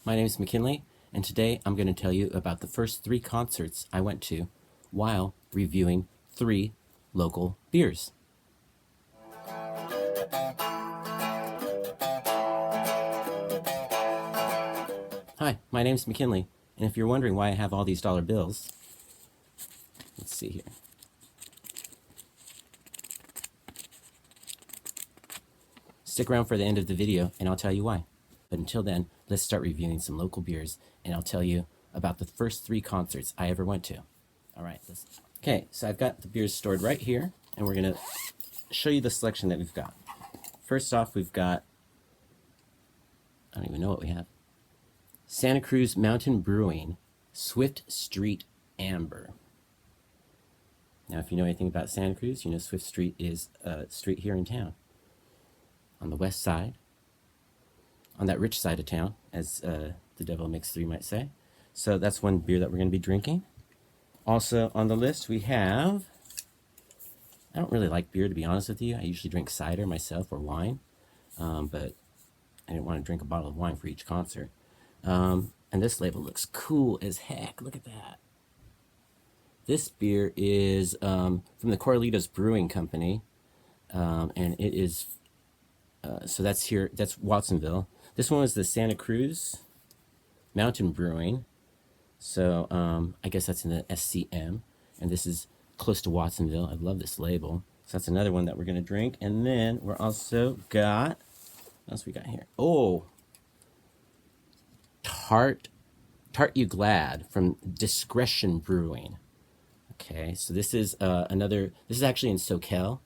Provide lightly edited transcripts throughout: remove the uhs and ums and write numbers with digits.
my name is McKinley, and today I'm going to tell you about the first 3 concerts I went to while reviewing 3 local beers. Hi, my name is McKinley, and if you're wondering why I have all these dollar bills, let's see here. Stick around for the end of the video, and I'll tell you why. But until then, let's start reviewing some local beers, and I'll tell you about the first 3 concerts I ever went to. All right, okay, so I've got the beers stored right here, and we're going to show you the selection that we've got. First off, we've got, I don't even know what we have, Santa Cruz Mountain Brewing Swift Street Amber. Now, if you know anything about Santa Cruz, you know Swift Street is a street here in town. On the west side, on that rich side of town, as the Devil Makes 3 might say. So that's one beer that we're going to be drinking. Also on the list we have, I don't really like beer, to be honest with you. I usually drink cider myself or wine, but I didn't want to drink a bottle of wine for each concert. And this label looks cool as heck. Look at that. This beer is from the Corralitos Brewing Company, and it is, so that's here, that's Watsonville. This one was the Santa Cruz Mountain Brewing, so I guess that's in the SCM, and this is close to Watsonville. I love this label. So that's another one that we're going to drink. And then we're also got, what else we got here? Oh, Tarte You Glad from Discretion Brewing. Okay, so this is this is actually in Soquel,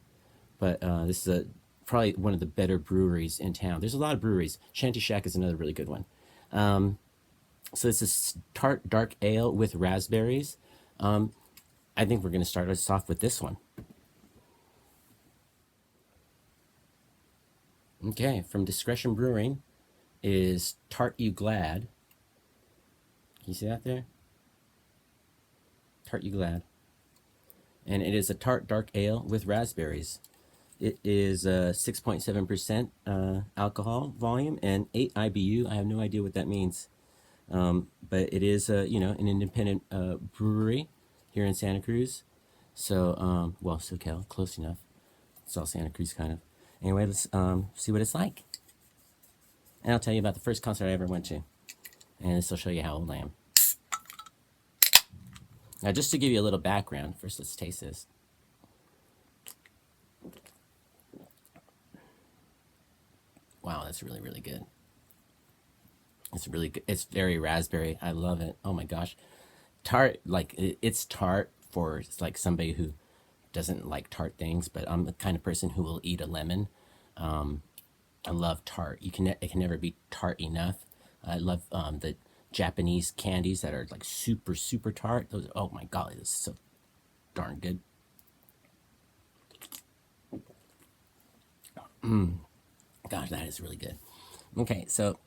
but this is probably one of the better breweries in town. There's a lot of breweries. Shanty Shack is another really good one. So this is Tarte Dark Ale with Raspberries. I think we're going to start us off with this one. Okay, from Discretion Brewing is Tarte You Glad. Can you see that there? Tarte You Glad. And it is a Tarte Dark Ale with Raspberries. It is 6.7% alcohol volume and 8 IBU. I have no idea what that means. But it is, you know, an independent brewery here in Santa Cruz. So, well, SoCal, close enough. It's all Santa Cruz, kind of. Anyway, let's see what it's like. And I'll tell you about the first concert I ever went to. And this will show you how old I am. Now, just to give you a little background, first let's taste this. Wow, that's really, really good. It's really good. It's very raspberry. I love it. Oh my gosh. Tart, like, it's tart for like somebody who doesn't like tart things, but I'm the kind of person who will eat a lemon. I love tart. It can never be tart enough. I love the Japanese candies that are like super, super tart. Those, oh my god, this is so darn good. Gosh, that is really good. Okay, so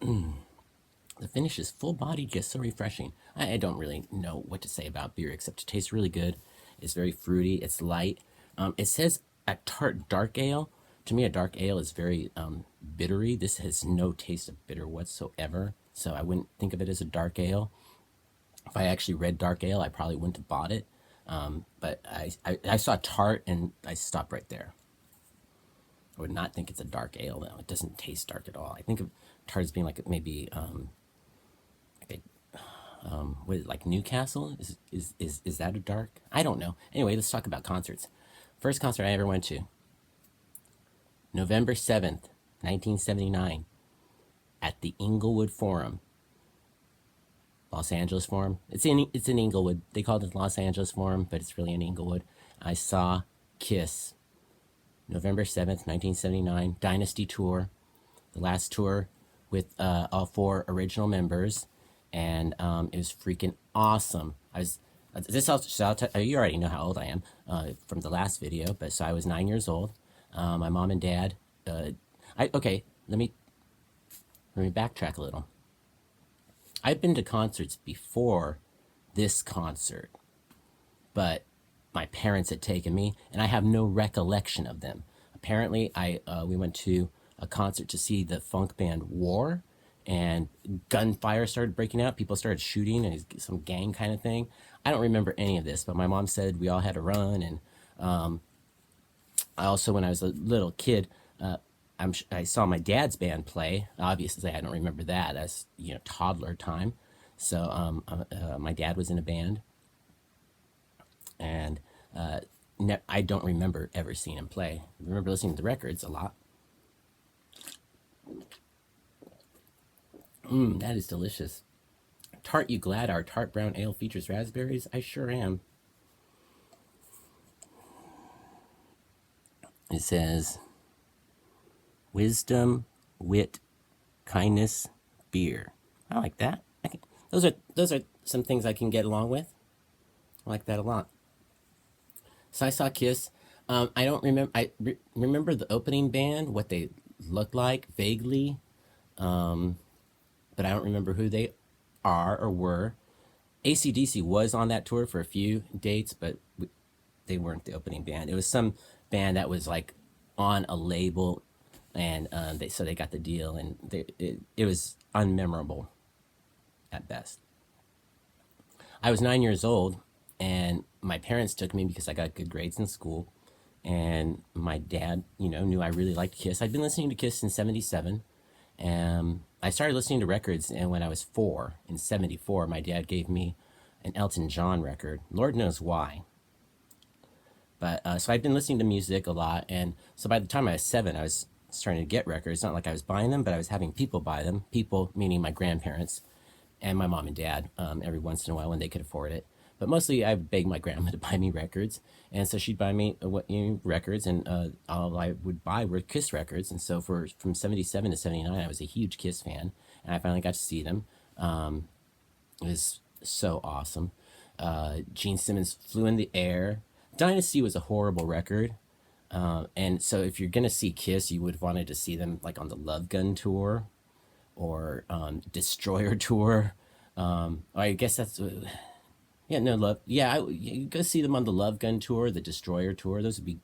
the finish is full-bodied, just so refreshing. I don't really know what to say about beer except it tastes really good. It's very fruity. It's light. It says a Tarte Dark Ale. To me, a dark ale is very bittery. This has no taste of bitter whatsoever, so I wouldn't think of it as a dark ale. If I actually read dark ale, I probably wouldn't have bought it. But I saw tart and I stopped right there. I would not think it's a dark ale, though. It doesn't taste dark at all. I think of tart as being like maybe what is it, like Newcastle? Is that a dark? I don't know. Anyway, let's talk about concerts. First concert I ever went to, November 7th, 1979, at the Inglewood Forum. Los Angeles Forum. It's in Inglewood. They call it the Los Angeles Forum, but it's really in Inglewood. I saw Kiss. November 7th, 1979, Dynasty Tour, the last tour with all 4 original members, and it was freaking awesome. You already know how old I am from the last video, but so I was 9 years old. My mom and dad, okay, let me backtrack a little. I've been to concerts before this concert, but my parents had taken me, and I have no recollection of them. Apparently, we went to a concert to see the funk band War, and gunfire started breaking out. People started shooting, and some gang kind of thing. I don't remember any of this, but my mom said we all had to run. And I also, when I was a little kid, I saw my dad's band play. Obviously, I don't remember that. That's, toddler time. So my dad was in a band, and I don't remember ever seeing him play. I remember listening to the records a lot. That is delicious. Tarte, you glad our tart brown ale features raspberries? I sure am. It says, wisdom, wit, kindness, beer. I like that. Those are some things I can get along with. I like that a lot. So I saw Kiss. I don't remember. Remember the opening band, what they looked like vaguely, but I don't remember who they are or were. AC/DC was on that tour for a few dates, but they weren't the opening band. It was some band that was like on a label, and they got the deal, and it was unmemorable at best. I was 9 years old, and my parents took me because I got good grades in school, and my dad, knew I really liked Kiss. I'd been listening to Kiss in '77, and I started listening to records, and when I was 4, in '74, my dad gave me an Elton John record. Lord knows why. But so I'd been listening to music a lot, and so by the time I was 7, I was starting to get records. Not like I was buying them, but I was having people buy them. People meaning my grandparents and my mom and dad, every once in a while when they could afford it. But mostly I begged my grandma to buy me records, and so she'd buy me records, and all I would buy were Kiss records. And so from '77 to '79, I was a huge Kiss fan, and I finally got to see them. It was so awesome. Gene Simmons Flew in the Air. Dynasty was a horrible record. And so if you're going to see Kiss, you would have wanted to see them like on the Love Gun tour or Destroyer tour. I guess that's... Yeah, no, love. Yeah, you go see them on the Love Gun tour, the Destroyer tour. Those would be,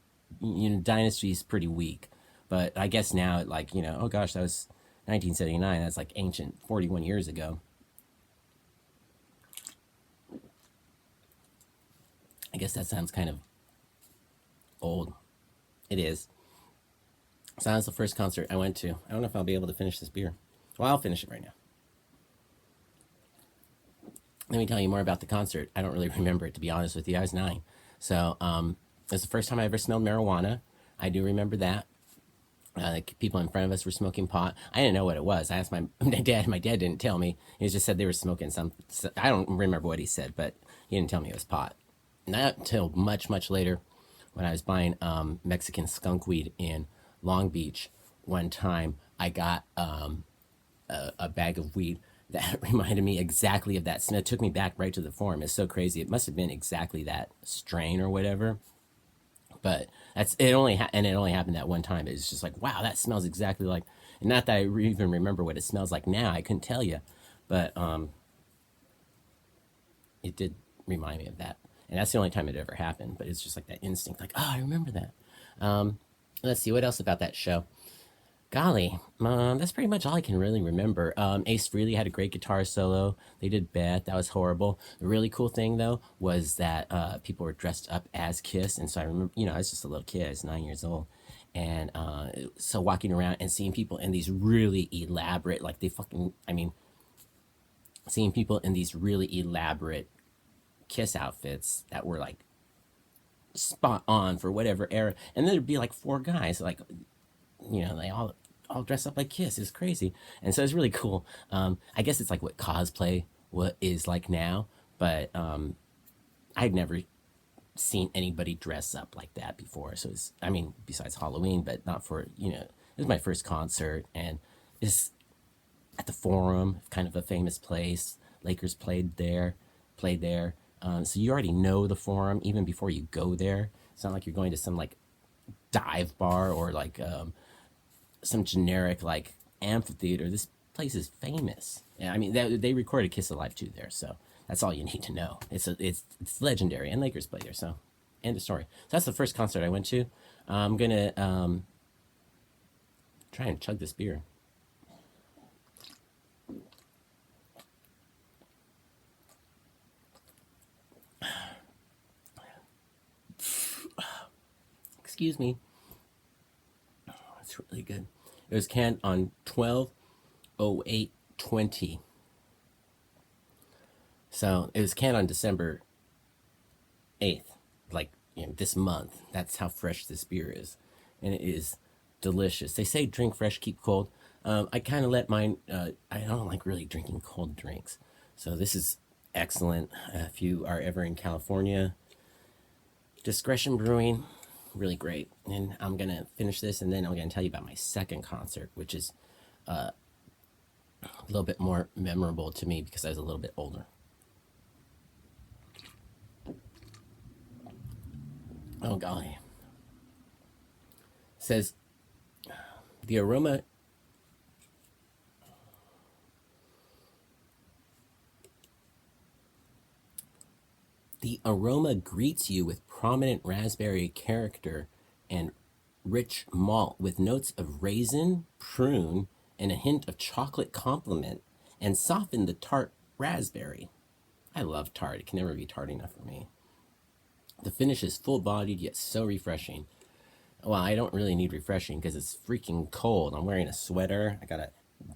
Dynasty's pretty weak. But I guess now, oh gosh, that was 1979. That's like ancient, 41 years ago. I guess that sounds kind of old. It is. So that was the first concert I went to. I don't know if I'll be able to finish this beer. Well, I'll finish it right now. Let me tell you more about the concert. I don't really remember it, to be honest with you. I was 9. So it was the first time I ever smelled marijuana. I do remember that. People in front of us were smoking pot. I didn't know what it was. I asked my dad. My dad didn't tell me. He just said they were smoking some. I don't remember what he said, but he didn't tell me it was pot. Not until much, much later when I was buying Mexican skunk weed in Long Beach one time, I got a bag of weed that reminded me exactly of that smell. It took me back right to the form. It's so crazy. It must have been exactly that strain or whatever. But it only happened that one time. It was just like, wow, that smells exactly like. And not that I even remember what it smells like now. I couldn't tell you, but it did remind me of that. And that's the only time it ever happened. But it's just like that instinct, like, oh, I remember that. Let's see, what else about that show? Golly, that's pretty much all I can really remember. Ace Frehley had a great guitar solo. They did Beth. That was horrible. The really cool thing, though, was that people were dressed up as Kiss. And so I remember, I was just a little kid. I was 9 years old. And so walking around and seeing people in these really elaborate, seeing people in these really elaborate Kiss outfits that were like spot on for whatever era. And then there'd be like 4 guys, like, they all dress up like Kiss. It's crazy. And so it's really cool. I guess it's like what cosplay is like now, but I'd never seen anybody dress up like that before. So it's, besides Halloween, but not for, it was my first concert, and it's at the Forum, kind of a famous place. Lakers played there. So you already know the Forum even before you go there. It's not like you're going to some like dive bar or like some generic like amphitheater. This place is famous. Yeah, they recorded Kiss Alive 2 there, so that's all you need to know. It's legendary, and Lakers play there. So, end of story. So that's the first concert I went to. I'm gonna try and chug this beer. Excuse me. It's really good. It was canned on 12/08/20. So it was canned on December 8th, like this month. That's how fresh this beer is. And it is delicious. They say drink fresh, keep cold. I kind of let mine, I don't like really drinking cold drinks. So this is excellent. If you are ever in California, Discretion Brewing, really great. And I'm going to finish this and then I'm going to tell you about my second concert, which is a little bit more memorable to me because I was a little bit older. Oh, golly. It says, the aroma greets you with prominent raspberry character and rich malt with notes of raisin, prune, and a hint of chocolate complement, and soften the tart raspberry. I love tart. It can never be tart enough for me. The finish is full-bodied yet so refreshing. Well, I don't really need refreshing because it's freaking cold. I'm wearing a sweater. I got a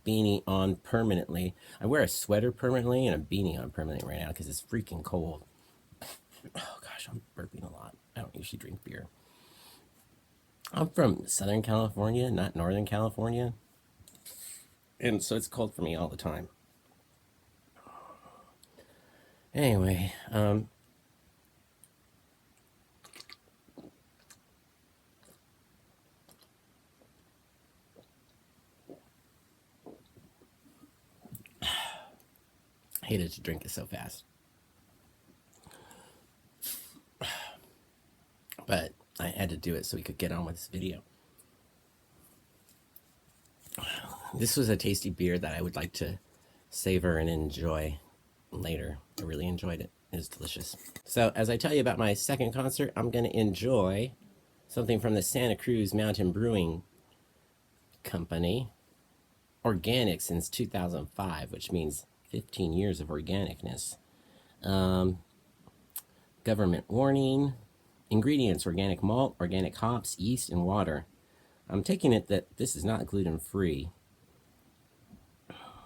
beanie on permanently. I wear a sweater permanently and a beanie on permanently right now because it's freaking cold. Oh gosh, I'm burping a lot. I don't usually drink beer. I'm from Southern California, not Northern California. And so it's cold for me all the time. Anyway, I hated to drink it so fast. But I had to do it so we could get on with this video. This was a tasty beer that I would like to savor and enjoy later. I really enjoyed it. It was delicious. So as I tell you about my second concert, I'm going to enjoy something from the Santa Cruz Mountain Brewing Company. Organic since 2005, which means 15 years of organicness. Government warning. Ingredients: organic malt, organic hops, yeast, and water. I'm taking it that this is not gluten-free.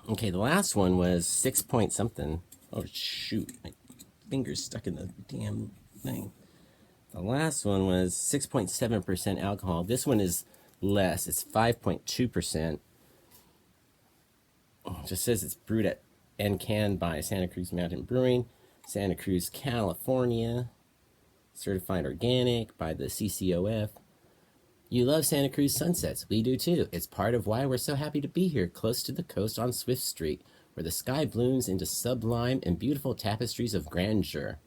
Okay, the last one was 6 point something. Oh, shoot. My finger's stuck in the damn thing. The last one was 6.7% alcohol. This one is less. It's 5.2%. It just says it's brewed at and canned by Santa Cruz Mountain Brewing, Santa Cruz, California. Certified organic by the CCOF. You love Santa Cruz sunsets. We do too. It's part of why we're so happy to be here, close to the coast on Swift Street, where the sky blooms into sublime and beautiful tapestries of grandeur.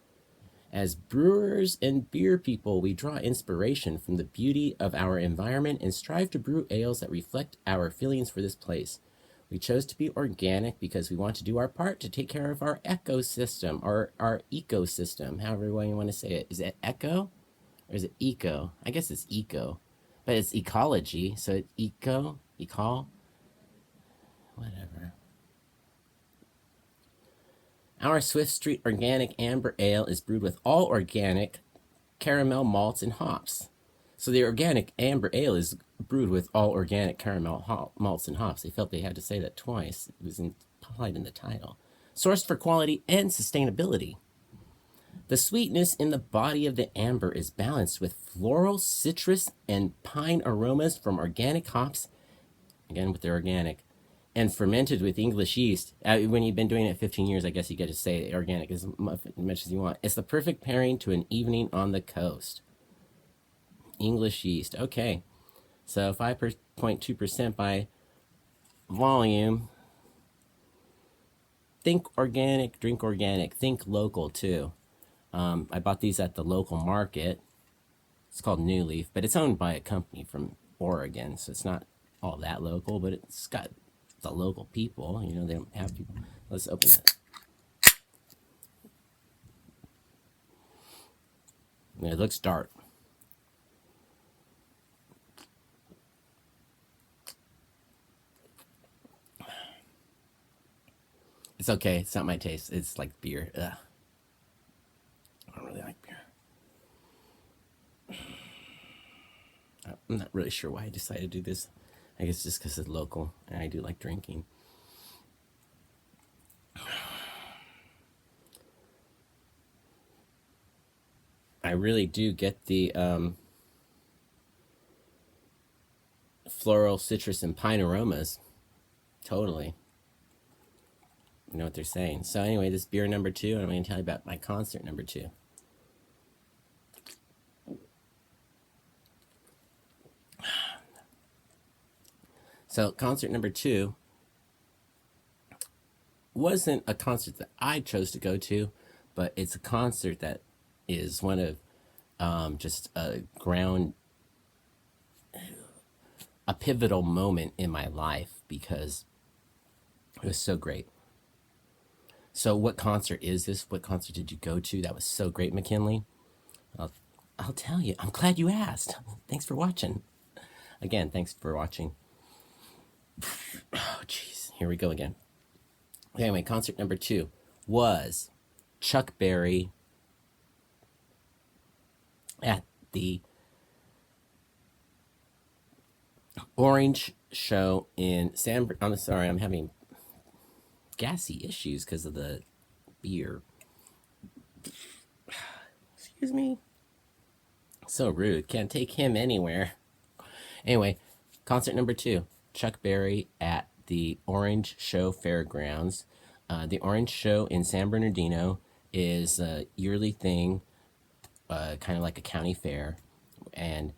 As brewers and beer people, we draw inspiration from the beauty of our environment and strive to brew ales that reflect our feelings for this place. We chose to be organic because we want to do our part to take care of our ecosystem, or our ecosystem, however you want to say it. Is it echo or is it eco? I guess it's eco, but it's ecology, so it's eco, whatever. Our Swift Street Organic Amber Ale is brewed with all organic caramel malts and hops. So the organic amber ale is brewed with all organic caramel malts and hops. They felt they had to say that twice. It was implied in the title. Sourced for quality and sustainability. The sweetness in the body of the amber is balanced with floral, citrus, and pine aromas from organic hops, again with the organic, and fermented with English yeast. When you've been doing it 15 years, I guess you get to say organic as much as you want. It's the perfect pairing to an evening on the coast. English yeast. Okay. So 5.2% by volume. Think organic, drink organic. Think local too. I bought these at the local market. It's called New Leaf, but it's owned by a company from Oregon, so it's not all that local, but it's got the local people. You know, they don't have people. Let's open it. It looks dark. It's okay. It's not my taste. It's like beer. Ugh. I don't really like beer. I'm not really sure why I decided to do this. I guess just because it's local and I do like drinking. I really do get the floral, citrus, and pine aromas. Totally. You know what they're saying. So anyway, this beer number 2, and I'm going to tell you about my concert number 2. So concert number 2 wasn't a concert that I chose to go to, but it's a concert that is one of just a pivotal moment in my life because it was so great. So what concert is this? What concert did you go to that was so great, McKinley? I'll tell you. I'm glad you asked. Thanks for watching. Again, thanks for watching. Oh, jeez. Here we go again. Anyway, concert number 2 was Chuck Berry at the Orange Show in San. I'm sorry, I'm having gassy issues because of the beer. Excuse me. So rude. Can't take him anywhere. Anyway, concert number 2, Chuck Berry at the Orange Show Fairgrounds. The Orange Show in San Bernardino is a yearly thing, kind of like a county fair. And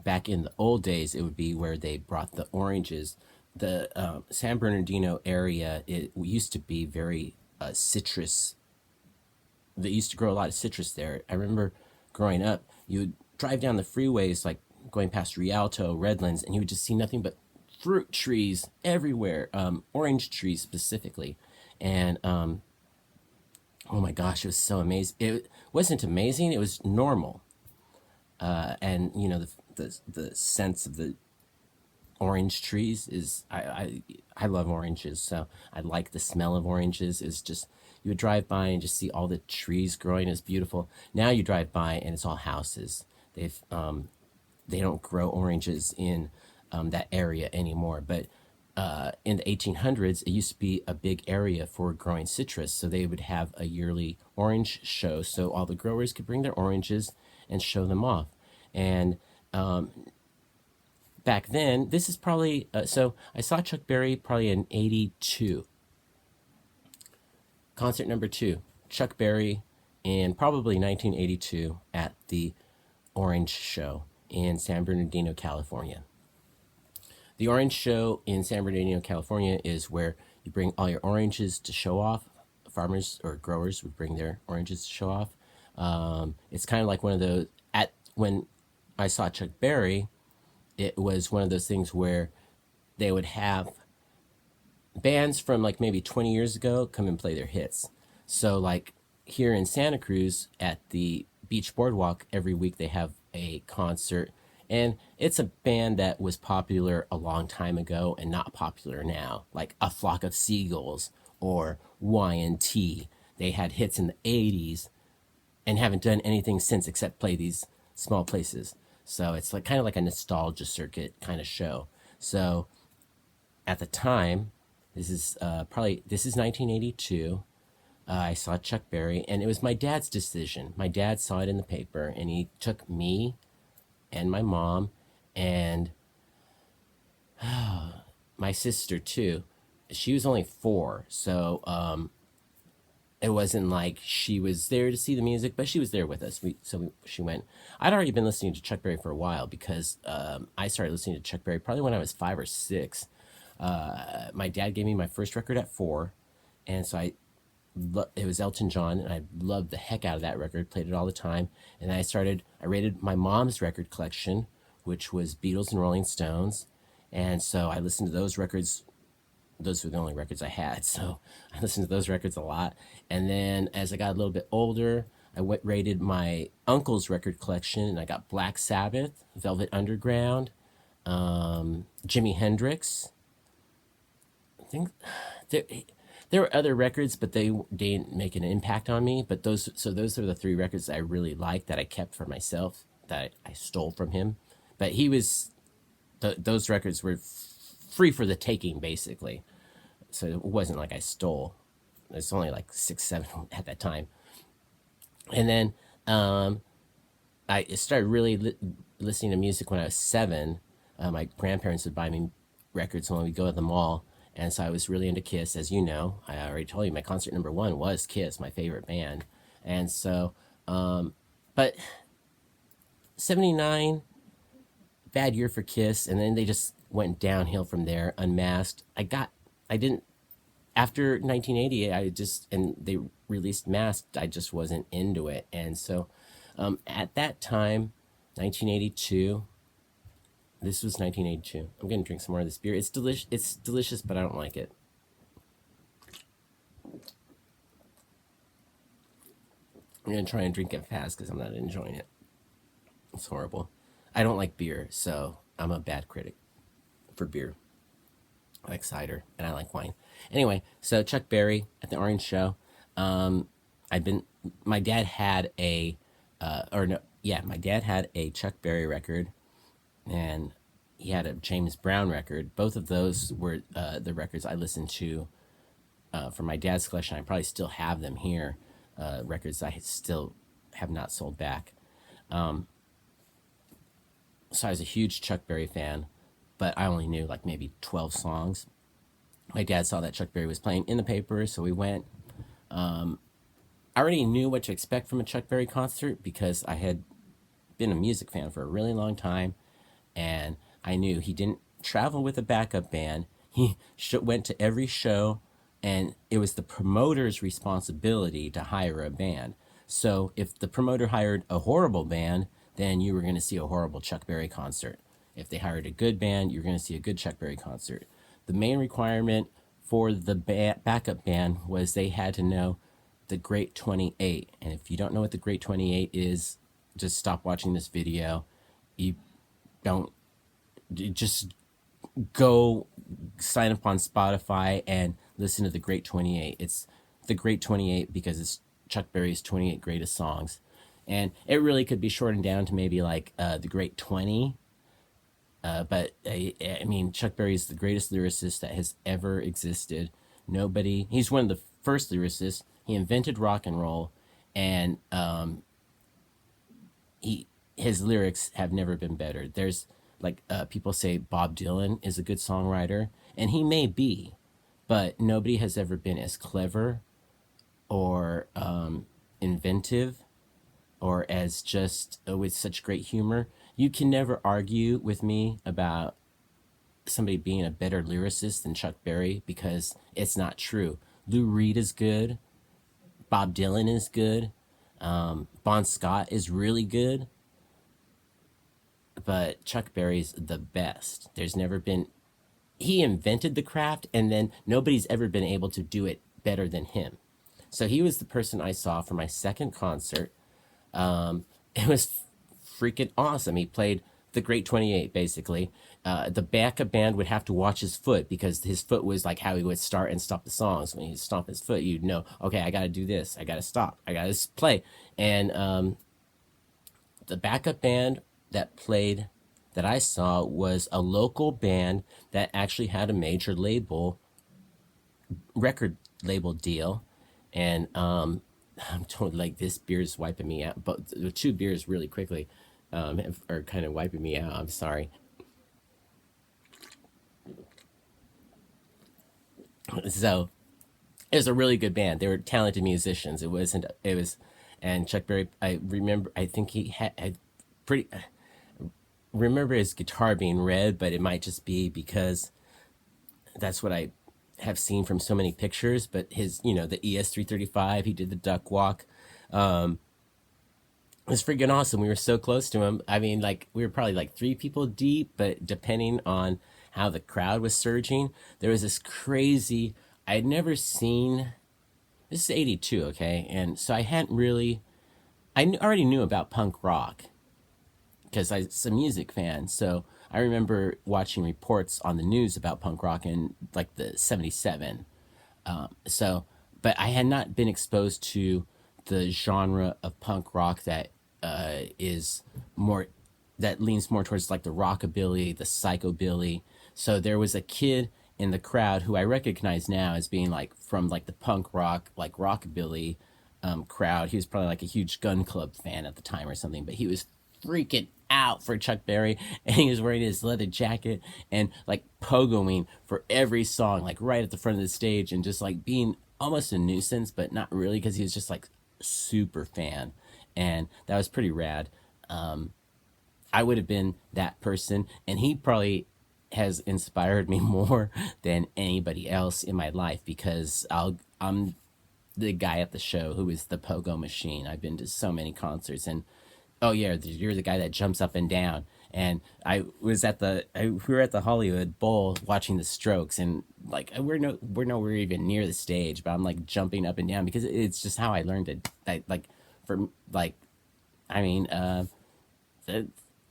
back in the old days, it would be where they brought the oranges. The San Bernardino area, it used to be very citrus. They used to grow a lot of citrus there. I remember growing up, you would drive down the freeways, like going past Rialto, Redlands, and you would just see nothing but fruit trees everywhere, orange trees specifically. And oh my gosh, it was so amazing. It wasn't amazing, it was normal. And you know, the sense of the orange trees is I love oranges, so I like the smell of oranges. Is just, you would drive by and just see all the trees growing. It's beautiful. Now you drive by and it's all houses. They don't grow oranges in that area anymore. But in the 1800s, it used to be a big area for growing citrus. So they would have a yearly orange show, so all the growers could bring their oranges and show them off. And back then, this is probably so I saw Chuck Berry probably in '82. Concert number 2, Chuck Berry in probably 1982 at the Orange Show in San Bernardino, California. The Orange Show in San Bernardino, California is where you bring all your oranges to show off. Farmers or growers would bring their oranges to show off. It's kind of like one of those, when I saw Chuck Berry, it was one of those things where they would have bands from like maybe 20 years ago come and play their hits. So like here in Santa Cruz at the Beach Boardwalk, every week they have a concert, and it's a band that was popular a long time ago and not popular now, like A Flock of Seagulls or Y&T. They had hits in the 80s and haven't done anything since except play these small places. So it's like kind of like a nostalgia circuit kind of show. So at the time, this is 1982. I saw Chuck Berry, and it was my dad's decision. My dad saw it in the paper, and he took me and my mom and my sister too. She was only 4, so it wasn't like she was there to see the music, but she was there with us. She went. I'd already been listening to Chuck Berry for a while because I started listening to Chuck Berry probably when I was 5 or 6. My dad gave me my first record at 4, and so it was Elton John, and I loved the heck out of that record, played it all the time. And then I raided my mom's record collection, which was Beatles and Rolling Stones. And so I listened to those records. Those were the only records I had, so I listened to those records a lot. And then as I got a little bit older, I raided my uncle's record collection, and I got Black Sabbath, Velvet Underground, Jimi Hendrix. I think there were other records, but they didn't make an impact on me. But those are the 3 records I really liked that I kept for myself, that I stole from him. but he was those records were free for the taking, basically. So it wasn't like I stole. It's only like 6, 7 at that time. And then I started really listening to music when I was 7. My grandparents would buy me records when we go to the mall. And so I was really into Kiss, as you know. I already told you my concert number 1 was Kiss, my favorite band. And so, but 79, bad year for Kiss. And then they just went downhill from there, Unmasked. I didn't, after 1980, and they released Masked, I just wasn't into it. And so at that time, 1982, this was 1982. I'm going to drink some more of this beer. It's delicious, but I don't like it. I'm going to try and drink it fast because I'm not enjoying it. It's horrible. I don't like beer, so I'm a bad critic for beer. I like cider and I like wine. Anyway, so Chuck Berry at the Orange Show. My dad had a Chuck Berry record, and he had a James Brown record. Both of those were the records I listened to from my dad's collection. I probably still have them here, records I still have not sold back. So I was a huge Chuck Berry fan, but I only knew like maybe 12 songs. My dad saw that Chuck Berry was playing in the paper, so we went. I already knew what to expect from a Chuck Berry concert because I had been a music fan for a really long time, and I knew he didn't travel with a backup band. He went to every show, and it was the promoter's responsibility to hire a band. So if the promoter hired a horrible band, then you were going to see a horrible Chuck Berry concert. If they hired a good band, you're going to see a good Chuck Berry concert. The main requirement for the backup band was they had to know the Great 28. And if you don't know what the Great 28 is, just stop watching this video. Just go sign up on Spotify and listen to the Great 28. It's the Great 28 because it's Chuck Berry's 28 greatest songs. And it really could be shortened down to maybe like the Great 20. But I mean, Chuck Berry is the greatest lyricist that has ever existed. He's one of the first lyricists. He invented rock and roll, and his lyrics have never been better. There's like people say Bob Dylan is a good songwriter, and he may be, but nobody has ever been as clever or inventive or as just with such great humor. You can never argue with me about somebody being a better lyricist than Chuck Berry because it's not true. Lou Reed is good. Bob Dylan is good. Bon Scott is really good. But Chuck Berry's the best. There's never been... He invented the craft, and then nobody's ever been able to do it better than him. So he was the person I saw for my second concert. It was freaking awesome. He played the Great 28, basically. The backup band would have to watch his foot because his foot was like how he would start and stop the songs. When he'd stomp his foot, you'd know, okay, I got to do this. I got to stop. I got to play. And the backup band that I saw was a local band that actually had a major record label deal. And I'm told like this beer is wiping me out, but the 2 beers really quickly are kind of wiping me out. I'm sorry. So it was a really good band. They were talented musicians. And Chuck Berry, I think he had remember his guitar being red, but it might just be because that's what I have seen from so many pictures. But his, the ES335, he did the duck walk. It was freaking awesome. We were so close to him. I mean, like, we were probably like 3 people deep, but depending on how the crowd was surging, there was this crazy, I had never seen, this is 82, okay? And so I already knew about punk rock because I was a music fan. So I remember watching reports on the news about punk rock in like the 77. But I had not been exposed to the genre of punk rock that is more that leans more towards like the rockabilly, the psychobilly. So there was a kid in the crowd who I recognize now as being like from like the punk rock, like rockabilly crowd. He was probably like a huge Gun Club fan at the time or something, but he was freaking out for Chuck Berry, and he was wearing his leather jacket and like pogoing for every song, like right at the front of the stage, and just like being almost a nuisance, but not really, because he was just like super fan, and that was pretty rad. I would have been that person, and he probably has inspired me more than anybody else in my life, because I'm the guy at the show who is the pogo machine. I've been to so many concerts, and oh yeah, you're the guy that jumps up and down. And we were at the Hollywood Bowl watching the Strokes, and like we're nowhere even near the stage, but I'm like jumping up and down because it's just how I learned it. Like for like, I mean,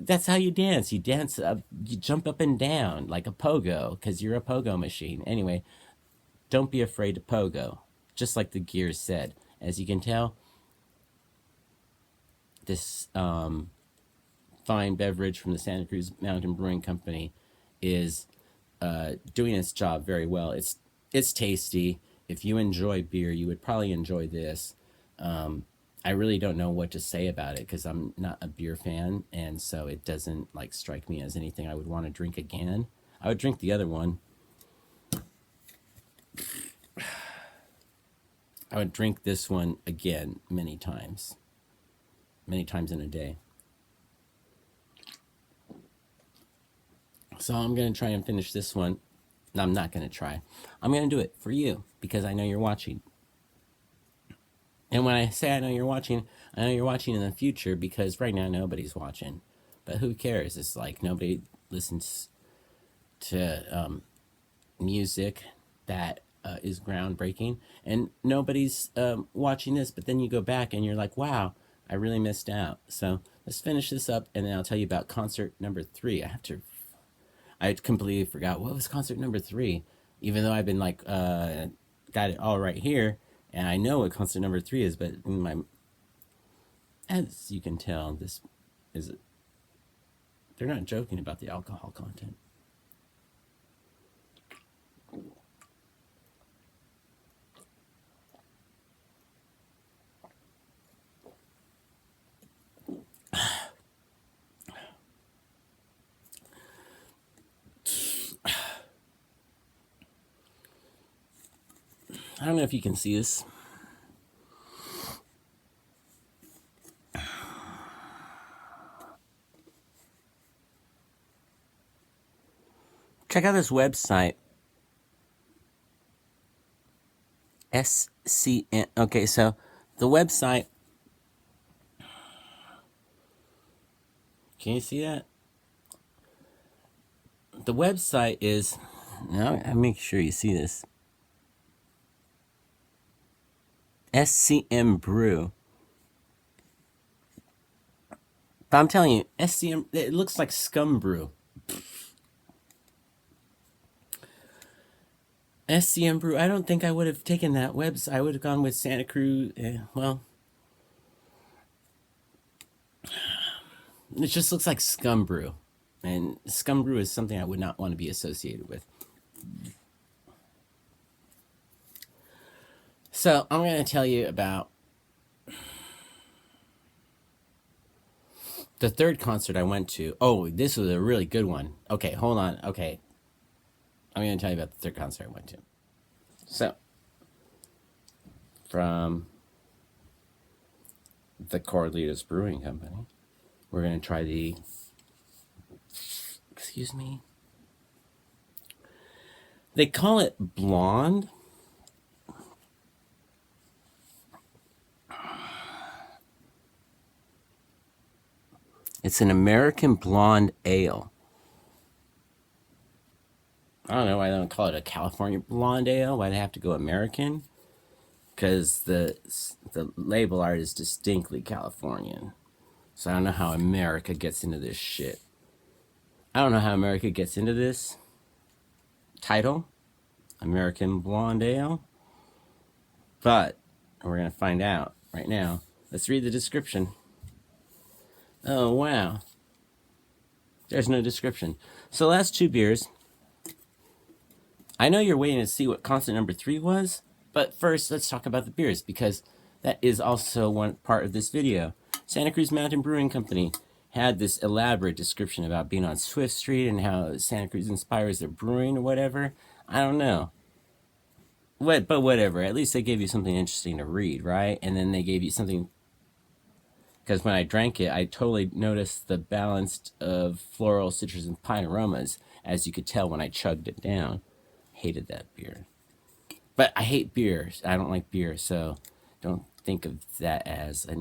that's how you dance. You dance up, you jump up and down like a pogo because you're a pogo machine. Anyway, don't be afraid to pogo, just like the Gears said. As you can tell, this fine beverage from the Santa Cruz Mountain Brewing Company is doing its job very well. It's tasty. If you enjoy beer, you would probably enjoy this. I really don't know what to say about it because I'm not a beer fan, and so it doesn't like strike me as anything I would want to drink again. I would drink the other one. I would drink this one again many times in a day. So I'm going to try and finish this one. No, I'm not going to try. I'm going to do it for you because I know you're watching. And when I say I know you're watching in the future, because right now nobody's watching. But who cares? It's like nobody listens to music that is groundbreaking, and nobody's watching this. But then you go back and you're like, wow, I really missed out. So let's finish this up, and then I'll tell you about concert number 3. I completely forgot what was concert number 3, even though I've been like got it all right here. And I know what concert number 3 is, but as you can tell, they're not joking about the alcohol content. I don't know if you can see this. Check out this website. SCN. Okay, so the website. Can you see that? The website is. Now, I'll make sure you see this. SCM Brew. But I'm telling you, SCM, it looks like Scum Brew. SCM Brew, I don't think I would have taken that website. I would have gone with Santa Cruz. Well, it just looks like Scum Brew. And Scum Brew is something I would not want to be associated with. So I'm going to tell you about the third concert I went to. Oh, this was a really good one. Okay, hold on. Okay. I'm going to tell you about the third concert I went to. So, from the Corlitos Brewing Company, we're going to try the, excuse me, they call it blonde. It's an American blonde ale. I don't know why they don't call it a California blonde ale. Why'd I have to go American? Because the label art is distinctly Californian. So I don't know how America gets into this shit. I don't know how America gets into this title, American Blonde Ale. But we're going to find out right now. Let's read the description. Oh, wow. There's no description. So the last two beers, I know you're waiting to see what constant number 3 was, but first let's talk about the beers because that is also one part of this video. Santa Cruz Mountain Brewing Company had this elaborate description about being on Swift Street and how Santa Cruz inspires their brewing or whatever. I don't know. But whatever. At least they gave you something interesting to read, right? And then they gave you something, because when I drank it, I totally noticed the balance of floral, citrus, and pine aromas, as you could tell when I chugged it down. Hated that beer. But I hate beer. I don't like beer, so don't think of that as, I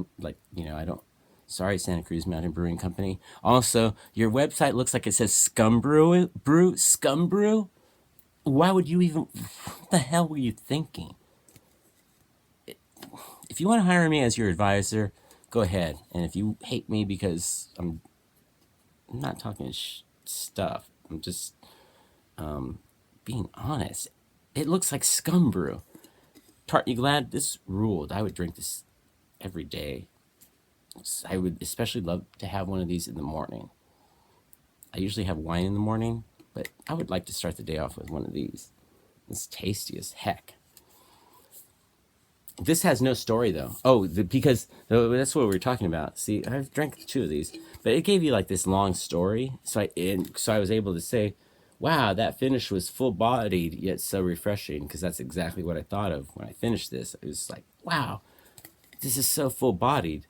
don't. Sorry, Santa Cruz Mountain Brewing Company. Also, your website looks like it says Scum Brew. Scum Brew? Why would you even... What the hell were you thinking? If you want to hire me as your advisor, go ahead. And if you hate me because I'm not talking stuff, I'm just being honest. It looks like Scum Brew. Tarte, you glad? This ruled. I would drink this every day. I would especially love to have one of these in the morning. I usually have wine in the morning, but I would like to start the day off with one of these. It's tasty as heck. This has no story, though. Oh, because that's what we were talking about. See, I've drank 2 of these, but it gave you like this long story. So I was able to say, wow, that finish was full-bodied, yet so refreshing, because that's exactly what I thought of when I finished this. It was like, wow, this is so full-bodied.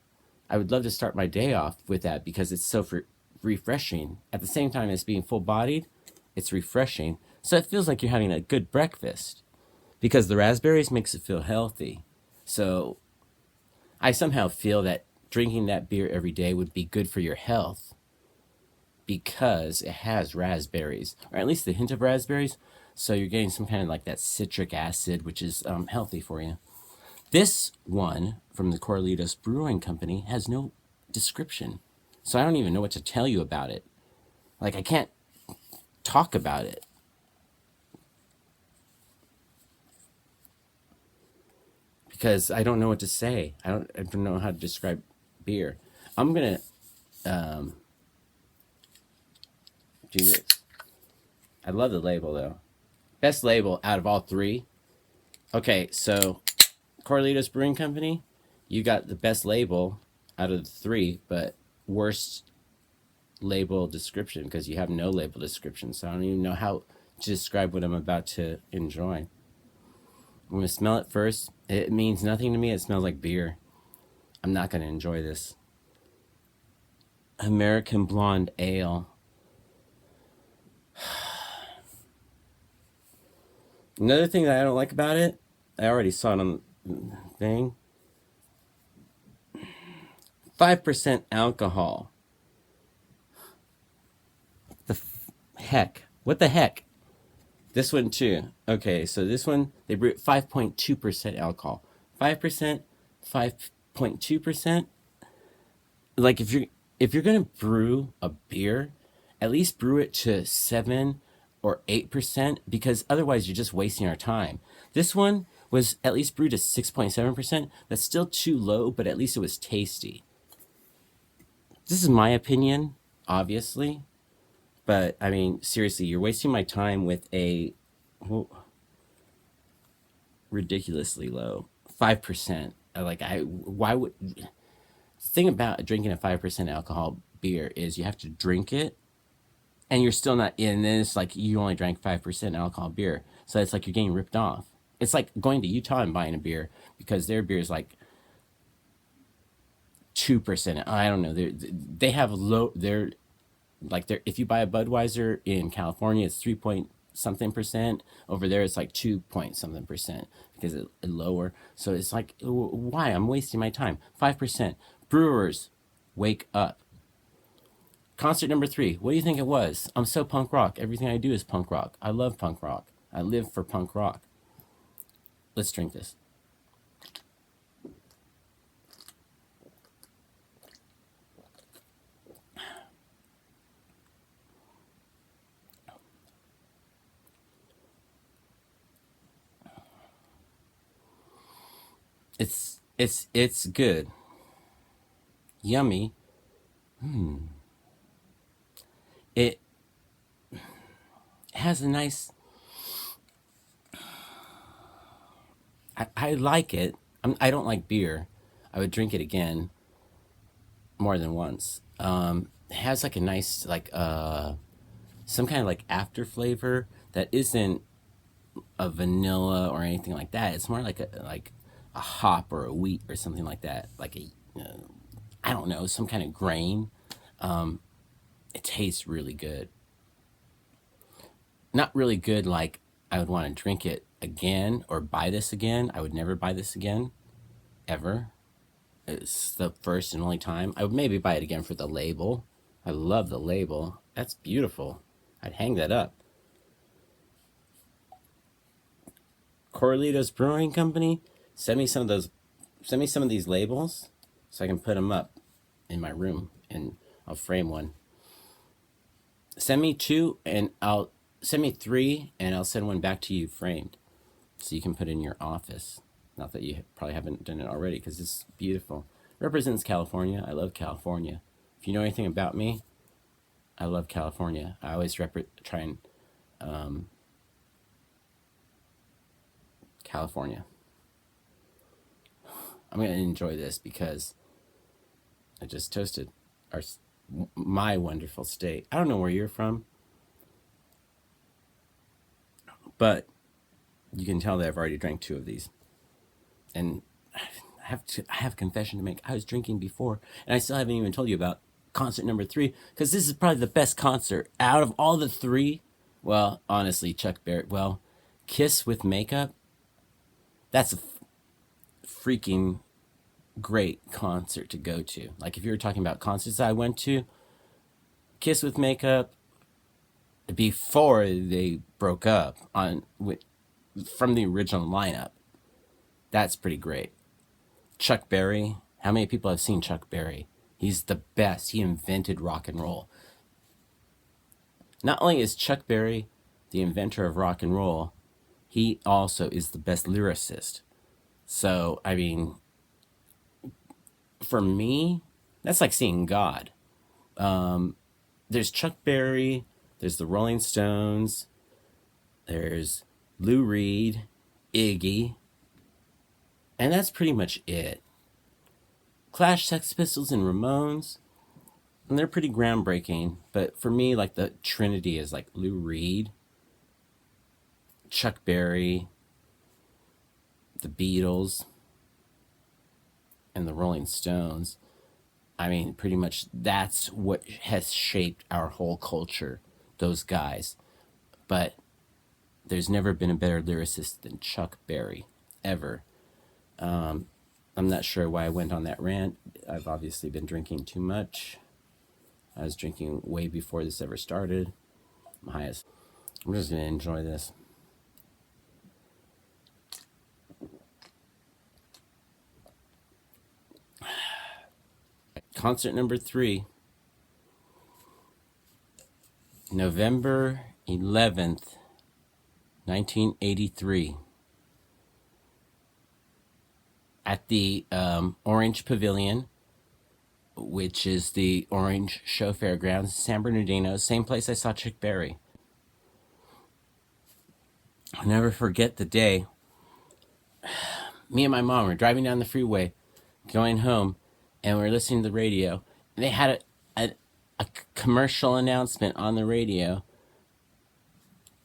I would love to start my day off with that because it's so refreshing. At the same time as being full-bodied, it's refreshing. So it feels like you're having a good breakfast because the raspberries makes it feel healthy. So I somehow feel that drinking that beer every day would be good for your health because it has raspberries, or at least the hint of raspberries. So you're getting some kind of like that citric acid, which is healthy for you. This one from the Corlitos Brewing Company has no description. So I don't even know what to tell you about it. Like, I can't talk about it. Because I don't know what to say. I don't know how to describe beer. I'm going to do this. I love the label, though. Best label out of all 3. Okay, so Corlitos Brewing Company, you got the best label out of the 3, but worst label description because you have no label description. So I don't even know how to describe what I'm about to enjoy. I'm going to smell it first. It means nothing to me. It smells like beer. I'm not going to enjoy this. American Blonde Ale. Another thing that I don't like about it, I already saw it on the thing. 5% alcohol. Heck? What the heck? This one too. Okay, so this one, they brew 5.2% alcohol. 5%, 5.2%. Like if you're gonna brew a beer, at least brew it to 7 or 8%, because otherwise you're just wasting our time. This one was at least brewed to 6.7%. That's still too low, but at least it was tasty. This is my opinion, obviously. But, I mean, seriously, you're wasting my time with a ridiculously low 5%. Why would... The thing about drinking a 5% alcohol beer is you have to drink it, and you're still not in this, like, you only drank 5% alcohol beer. So it's like you're getting ripped off. It's like going to Utah and buying a beer, because their beer is like 2%. I don't know. They have low... if you buy a Budweiser in California, it's 3 point something percent. Over there, it's like 2 point something percent because it's lower. So it's like, why? I'm wasting my time. 5%. Brewers, wake up. Concert number 3. What do you think it was? I'm so punk rock. Everything I do is punk rock. I love punk rock. I live for punk rock. Let's drink this. It's good. Yummy. It has a nice. I like it. I don't like beer. I would drink it again more than once. It has like a nice some kind of like after flavor that isn't a vanilla or anything like that. It's more like a hop or a wheat or something like that. Like I don't know, some kind of grain. It tastes really good. Not really good like I would want to drink it again or buy this again. I would never buy this again, ever. It's the first and only time. I would maybe buy it again for the label. I love the label. That's beautiful. I'd hang that up. Corralitos Brewing Company, send me some of these labels so I can put them up in my room and I'll frame one. Send me send me 3 and I'll send one back to you framed so you can put in your office. Not that you probably haven't done it already because it's beautiful. Represents California. I love California. If you know anything about me, I love California. I always try and California. I'm going to enjoy this because I just toasted my wonderful state. I don't know where you're from, but you can tell that I've already drank 2 of these. And I have a confession to make. I was drinking before, and I still haven't even told you about concert number 3, because this is probably the best concert out of all the 3. Well, honestly, Chuck Berry. Well, Kiss with Makeup. That's a freaking great concert to go to. Like if you were talking about concerts I went to, Kiss with Makeup before they broke up from the original lineup. That's pretty great. Chuck Berry. How many people have seen Chuck Berry? He's the best. He invented rock and roll. Not only is Chuck Berry the inventor of rock and roll, he also is the best lyricist. So, I mean, for me, that's like seeing God. There's Chuck Berry, there's the Rolling Stones, there's Lou Reed, Iggy, and that's pretty much it. Clash, Sex Pistols, and Ramones, and they're pretty groundbreaking, but for me, like the Trinity is like Lou Reed, Chuck Berry, the Beatles, and the Rolling Stones. I mean, pretty much that's what has shaped our whole culture, those guys. But there's never been a better lyricist than Chuck Berry, ever. I'm not sure why I went on that rant. I've obviously been drinking too much. I was drinking way before this ever started. I'm just going to enjoy this. Concert number 3, November 11th, 1983, at the Orange Pavilion, which is the Orange Show Fairgrounds, San Bernardino, same place I saw Chuck Berry. I'll never forget the day. Me and my mom were driving down the freeway, going home, and we were listening to the radio. And they had a commercial announcement on the radio.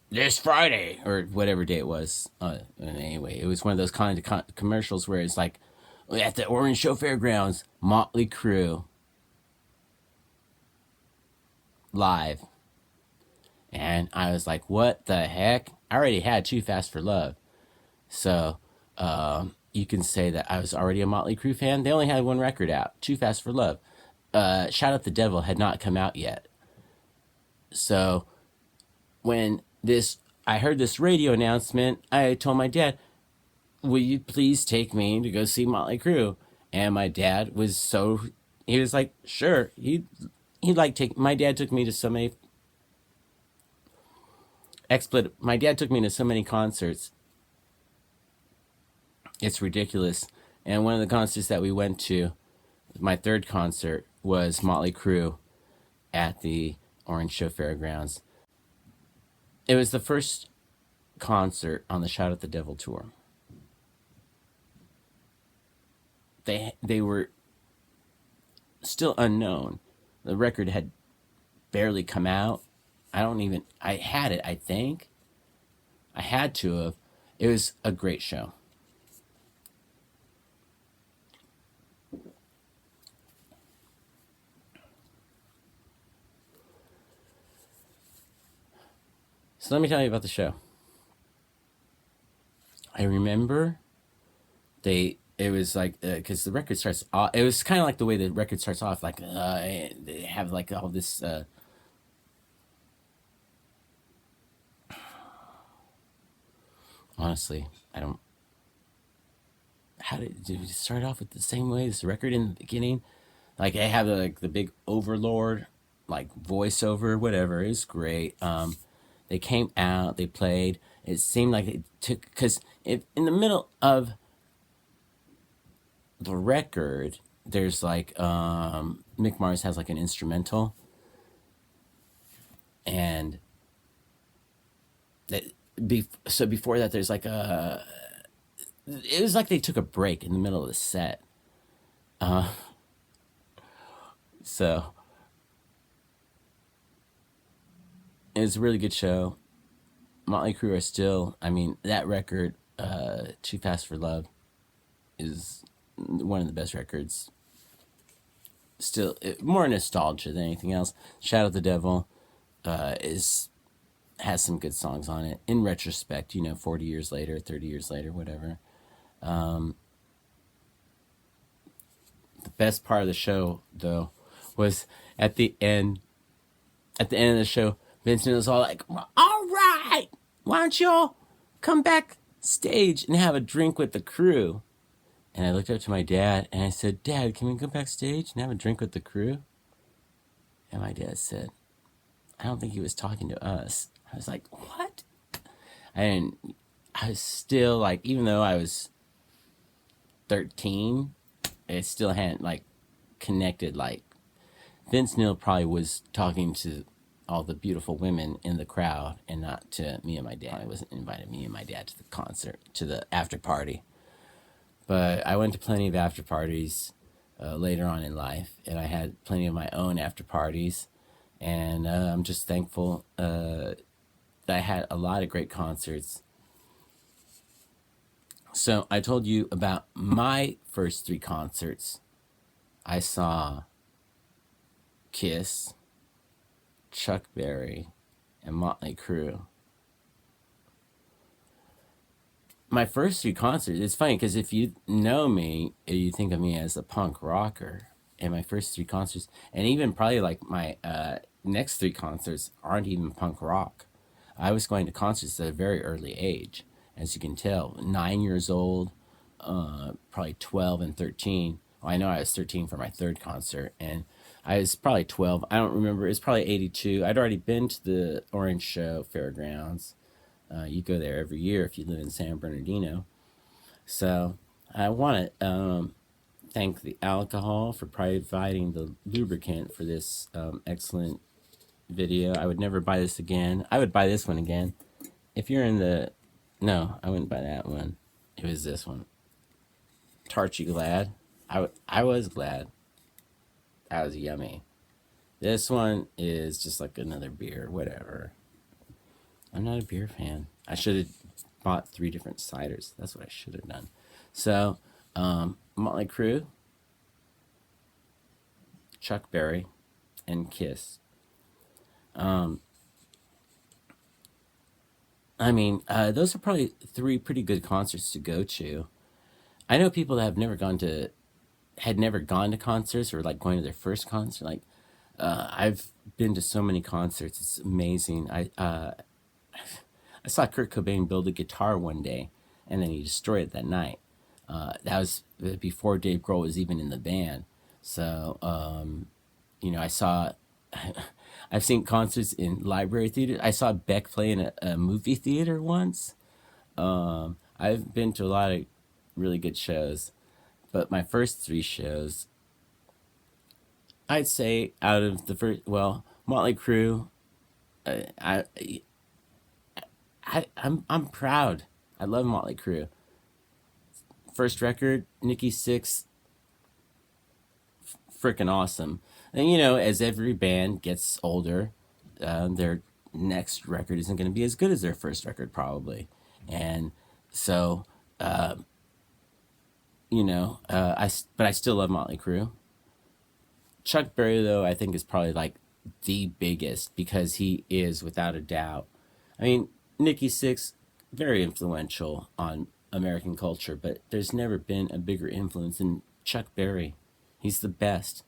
This Friday, or whatever day it was. Anyway, it was one of those kind of commercials where it's like, at the Orange Show Fairgrounds, Motley Crue live. And I was like, what the heck? I already had Too Fast for Love. So, you can say that I was already a Motley Crue fan. They only had one record out, Too Fast for Love. Shout Out the Devil had not come out yet. So, when I heard this radio announcement, I told my dad, will you please take me to go see Motley Crue? And my dad was he was like, sure. My dad took me to so many my dad took me to so many concerts. It's ridiculous. And one of the concerts that we went to, my 3rd concert, was Motley Crue at the Orange Show Fairgrounds. It was the first concert on the Shout at the Devil tour. They were still unknown. The record had barely come out. I had it, I think. I had to have. It was a great show. So let me tell you about the show. I remember it was like, because the record starts off, it was kind of like the way the record starts off, like, they have like all this, honestly, did it start off with the same way as the record in the beginning? Like, they have like the big overlord, like voiceover, whatever. It was great. They came out, they played. It seemed like it took, because in the middle of the record, there's like, Mick Mars has like an instrumental, and so before that, there's like it was like they took a break in the middle of the set. So it was a really good show. Motley Crue are still, I mean, that record, Too Fast for Love, is one of the best records. Still, more nostalgia than anything else. Shout at the Devil has some good songs on it. In retrospect, 40 years later, 30 years later, whatever. The best part of the show, though, was at the end. At the end of the show, Vincent was all like, "All right, why don't y'all come backstage and have a drink with the crew?" And I looked up to my dad and I said, "Dad, can we go backstage and have a drink with the crew?" And my dad said, "I don't think he was talking to us." I was like, "What?" I was still like, even though I was 13, it still hadn't like connected. Like, Vince Neil probably was talking to all the beautiful women in the crowd and not to me and my dad. He wasn't inviting me and my dad to the concert, to the after party. But I went to plenty of after parties later on in life, and I had plenty of my own after parties. And I'm just thankful that I had a lot of great concerts. So I told you about my first 3 concerts. I saw Kiss, Chuck Berry, and Motley Crue. My first 3 concerts, it's funny because if you know me, you think of me as a punk rocker. And my first 3 concerts, and even probably like my next 3 concerts, aren't even punk rock. I was going to concerts at a very early age, as you can tell. 9 years old, probably 12 and 13. Well, I know I was 13 for my 3rd concert, and I was probably 12. I don't remember. It's probably 82. I'd already been to the Orange Show Fairgrounds. You go there every year if you live in San Bernardino. So I want to thank the alcohol for providing the lubricant for this excellent video. I would never buy this again. I would buy this one again. If you're in the... No, I wouldn't buy that one. It was this one. Tarte, you glad? I was glad. That was yummy. This one is just like another beer, whatever. I'm not a beer fan. I should have bought 3 different ciders. That's what I should have done. So, Motley Crue, Chuck Berry, and Kiss. I mean, those are probably 3 pretty good concerts to go to. I know people that had never gone to concerts, or like going to their first concert. Like, I've been to so many concerts. It's amazing. I saw Kurt Cobain build a guitar one day, and then he destroyed it that night. That was before Dave Grohl was even in the band. So, I saw... I've seen concerts in library theater. I saw Beck play in a movie theater once. I've been to a lot of really good shows. But my first 3 shows, I'd say out of the first... Well, Motley Crue. I'm proud. I love Motley Crue. First record, Nikki Sixx, freaking awesome. And you know, as every band gets older, their next record isn't going to be as good as their first record, probably. And so, you know, but I still love Motley Crue. Chuck Berry, though, I think is probably like the biggest because he is, without a doubt. I mean, Nikki Sixx, very influential on American culture, but there's never been a bigger influence than Chuck Berry. He's the best.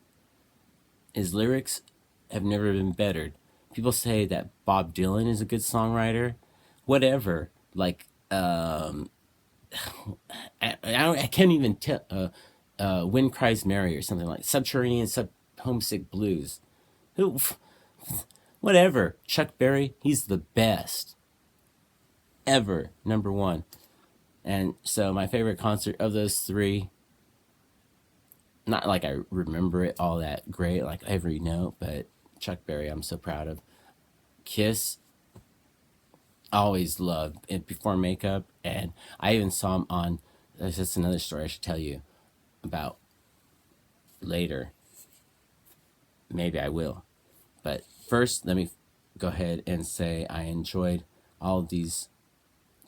His lyrics have never been bettered. People say that Bob Dylan is a good songwriter. Whatever. Like, I can't even tell. Wind Cries Mary or something like Subterranean Homesick Blues. Who, whatever. Chuck Berry, he's the best ever. Number one. And so my favorite concert of those three, not like I remember it all that great, like every note, but Chuck Berry, I'm so proud of. Kiss, always loved it before makeup, and I even saw him on. That's just another story I should tell you about later. Maybe I will, but first, let me go ahead and say I enjoyed all of these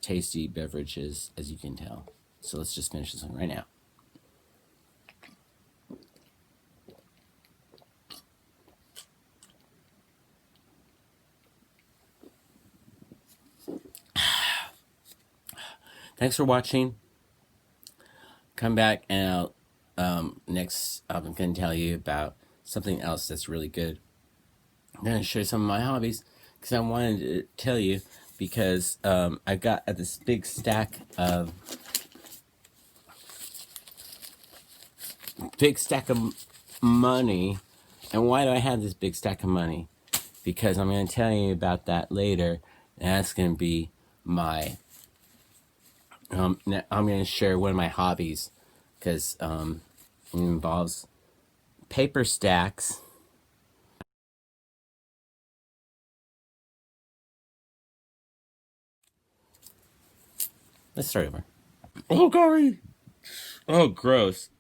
tasty beverages, as you can tell. So let's just finish this one right now. Thanks for watching. Come back and next I'm going to tell you about something else that's really good. I'm going to show you some of my hobbies because I wanted to tell you because I got this big stack of money. And why do I have this big stack of money? Because I'm going to tell you about that later. And that's going to be my I'm going to share one of my hobbies because it involves paper stacks. Let's start over. Oh, golly. Oh, gross.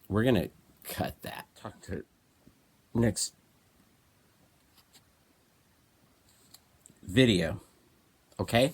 We're going to cut that. Talk to next video. Okay?